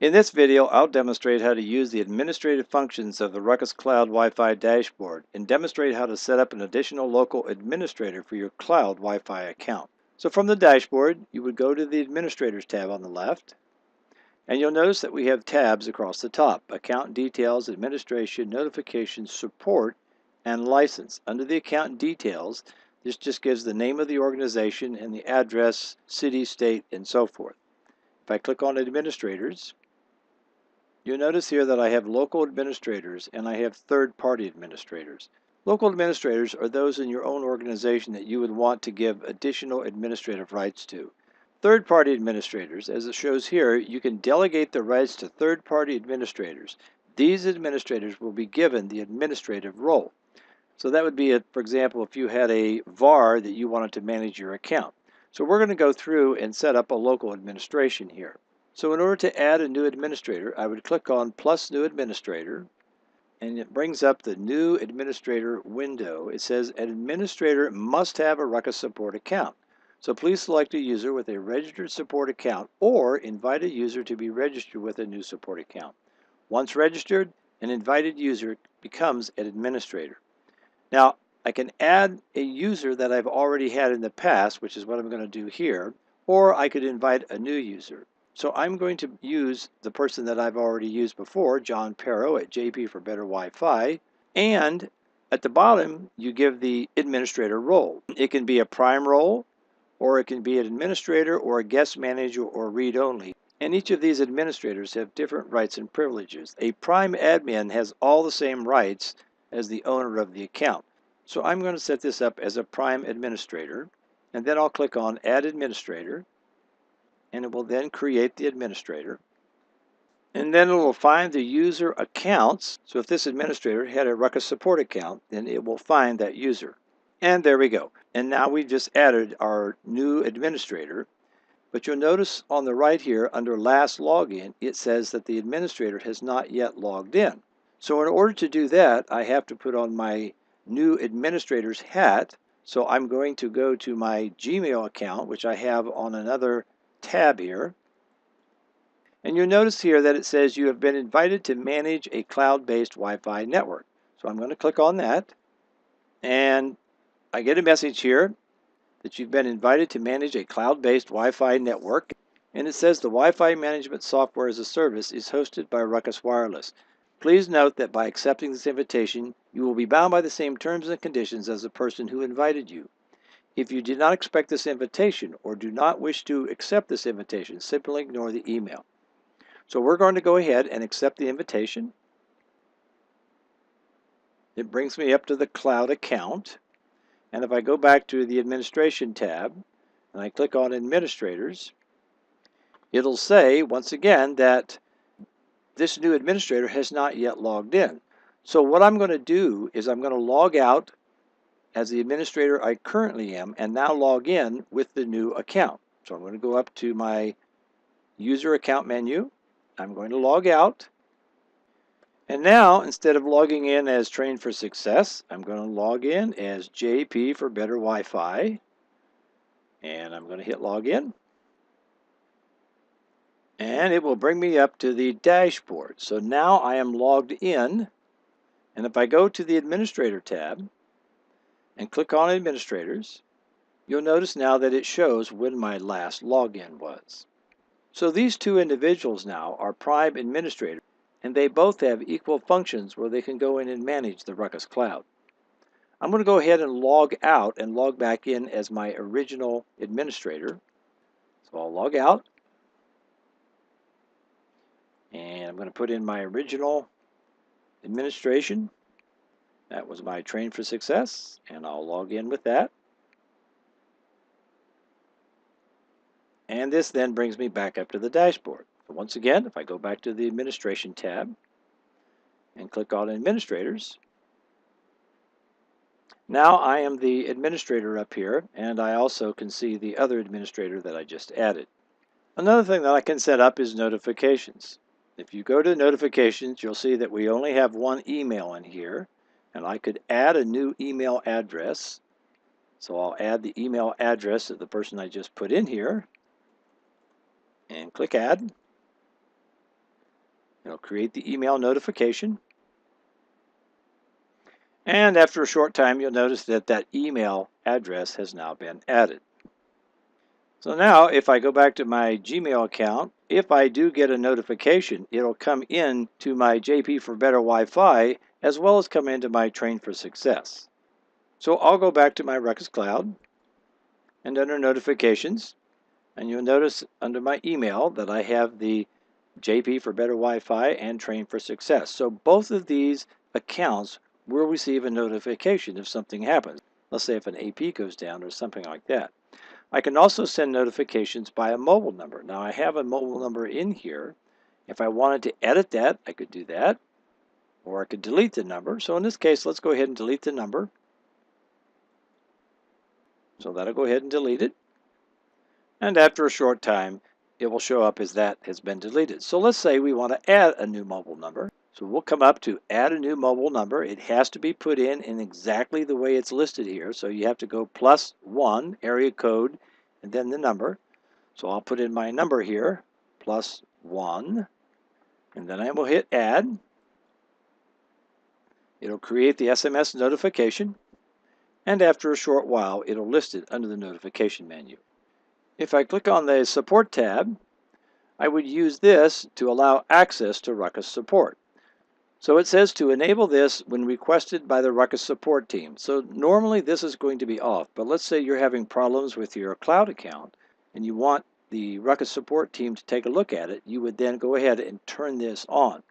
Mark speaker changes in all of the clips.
Speaker 1: In this video, I'll demonstrate how to use the administrative functions of the Ruckus Cloud Wi-Fi dashboard and demonstrate how to set up an additional local administrator for your cloud Wi-Fi account. So from the dashboard, you would go to the Administrators tab on the left, and you'll notice that we have tabs across the top: Account Details, Administration, Notifications, Support, and License. Under the Account Details, this just gives the name of the organization and the address, city, state, and so forth. If I click on Administrators, you'll notice here that I have local administrators and I have third-party administrators. Local administrators are those in your own organization that you would want to give additional administrative rights to. Third-party administrators, as it shows here, you can delegate the rights to third-party administrators. These administrators will be given the administrative role. So that would be, for example, if you had a VAR that you wanted to manage your account. So we're going to go through and set up a local administration here. So in order to add a new administrator, I would click on Plus New Administrator, and it brings up the New Administrator window. It says an administrator must have a Ruckus support account. So please select a user with a registered support account or invite a user to be registered with a new support account. Once registered, an invited user becomes an administrator. Now, I can add a user that I've already had in the past, which is what I'm going to do here, or I could invite a new user. So I'm going to use the person that I've already used before, John Perro at JP for Better Wi-Fi, and at the bottom you give the administrator role. It can be a prime role, or it can be an administrator or a guest manager or read-only. And each of these administrators have different rights and privileges. A prime admin has all the same rights as the owner of the account. So I'm going to set this up as a prime administrator, and then I'll click on Add Administrator, and it will then create the administrator. And then it will find the user accounts. So if this administrator had a Ruckus support account, then it will find that user. And there we go. And now we've just added our new administrator. But you'll notice on the right here, under Last Login, it says that the administrator has not yet logged in. So in order to do that, I have to put on my new administrator's hat. So I'm going to go to my Gmail account, which I have on another tab here. And you'll notice here that it says you have been invited to manage a cloud-based Wi-Fi network. So I'm going to click on that, and I get a message here that you've been invited to manage a cloud-based Wi-Fi network, and it says the Wi-Fi management software as a service is hosted by Ruckus Wireless. Please note that by accepting this invitation, you will be bound by the same terms and conditions as the person who invited you. If you did not expect this invitation or do not wish to accept this invitation, simply ignore the email. So we're going to go ahead and accept the invitation. It brings me up to the cloud account. And if I go back to the Administration tab and I click on Administrators, it'll say once again that this new administrator has not yet logged in. So what I'm going to do is I'm going to log out as the administrator I currently am and now log in with the new account. So I'm going to go up to my User Account menu. I'm going to log out. And now, instead of logging in as Trained for Success, I'm going to log in as JP for Better Wi-Fi. And I'm going to hit Login. And it will bring me up to the dashboard. So now I am logged in. And if I go to the Administrator tab and click on Administrators, you'll notice now that it shows when my last login was. So these two individuals now are prime administrators, and they both have equal functions where they can go in and manage the Ruckus Cloud. I'm going to go ahead and log out and log back in as my original administrator. So I'll log out, and I'm going to put in my original administration. That was my Train for Success, and I'll log in with that. And this then brings me back up to the dashboard. So once again, if I go back to the Administration tab and click on Administrators, now I am the administrator up here, and I also can see the other administrator that I just added. Another thing that I can set up is notifications. If you go to notifications, you'll see that we only have one email in here, and I could add a new email address. So I'll add the email address of the person I just put in here and click Add. It'll create the email notification. And after a short time, you'll notice that that email address has now been added. So now if I go back to my Gmail account, if I do get a notification, it'll come in to my JP for Better Wi-Fi as well as come into my Train for Success. So I'll go back to my Ruckus Cloud and under notifications, and you'll notice under my email that I have the JP for Better Wi-Fi and Train for Success. So both of these accounts will receive a notification if something happens. Let's say if an AP goes down or something like that. I can also send notifications by a mobile number. Now I have a mobile number in here. If I wanted to edit that, I could do that, or I could delete the number. So in this case, let's go ahead and delete the number. So that'll go ahead and delete it. And after a short time, it will show up as that has been deleted. So let's say we want to add a new mobile number. So we'll come up to add a new mobile number. It has to be put in exactly the way it's listed here. So you have to go +1 area code and then the number. So I'll put in my number here, +1, and then I will hit add. It'll create the SMS notification, and after a short while, it'll list it under the notification menu. If I click on the support tab, I would use this to allow access to Ruckus support. So it says to enable this when requested by the Ruckus support team. So normally this is going to be off, but let's say you're having problems with your cloud account and you want the Ruckus support team to take a look at it, you would then go ahead and turn this on.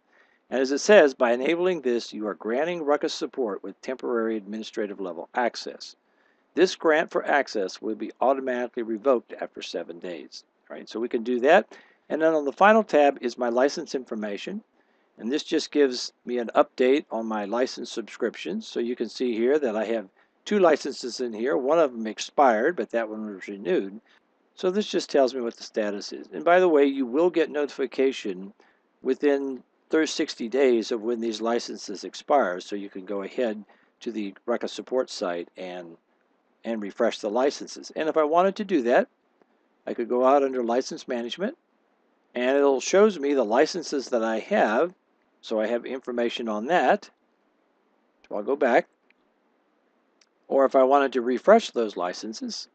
Speaker 1: And as it says, by enabling this, you are granting Ruckus support with temporary administrative level access. This grant for access will be automatically revoked after 7 days. All right, so we can do that. And then on the final tab is my license information. And this just gives me an update on my license subscriptions. So you can see here that I have 2 licenses in here. One of them expired, but that one was renewed. So this just tells me what the status is. And by the way, you will get notification within 60 days of when these licenses expire. So you can go ahead to the Ruckus support site and refresh the licenses. And if I wanted to do that, I could go out under license management and it'll shows me the licenses that I have. So I have information on that. So I'll go back. Or if I wanted to refresh those licenses,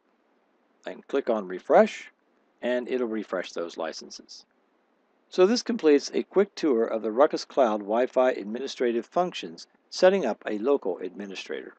Speaker 1: I can click on refresh and it'll refresh those licenses. So this completes a quick tour of the Ruckus Cloud Wi-Fi administrative functions, setting up a local administrator.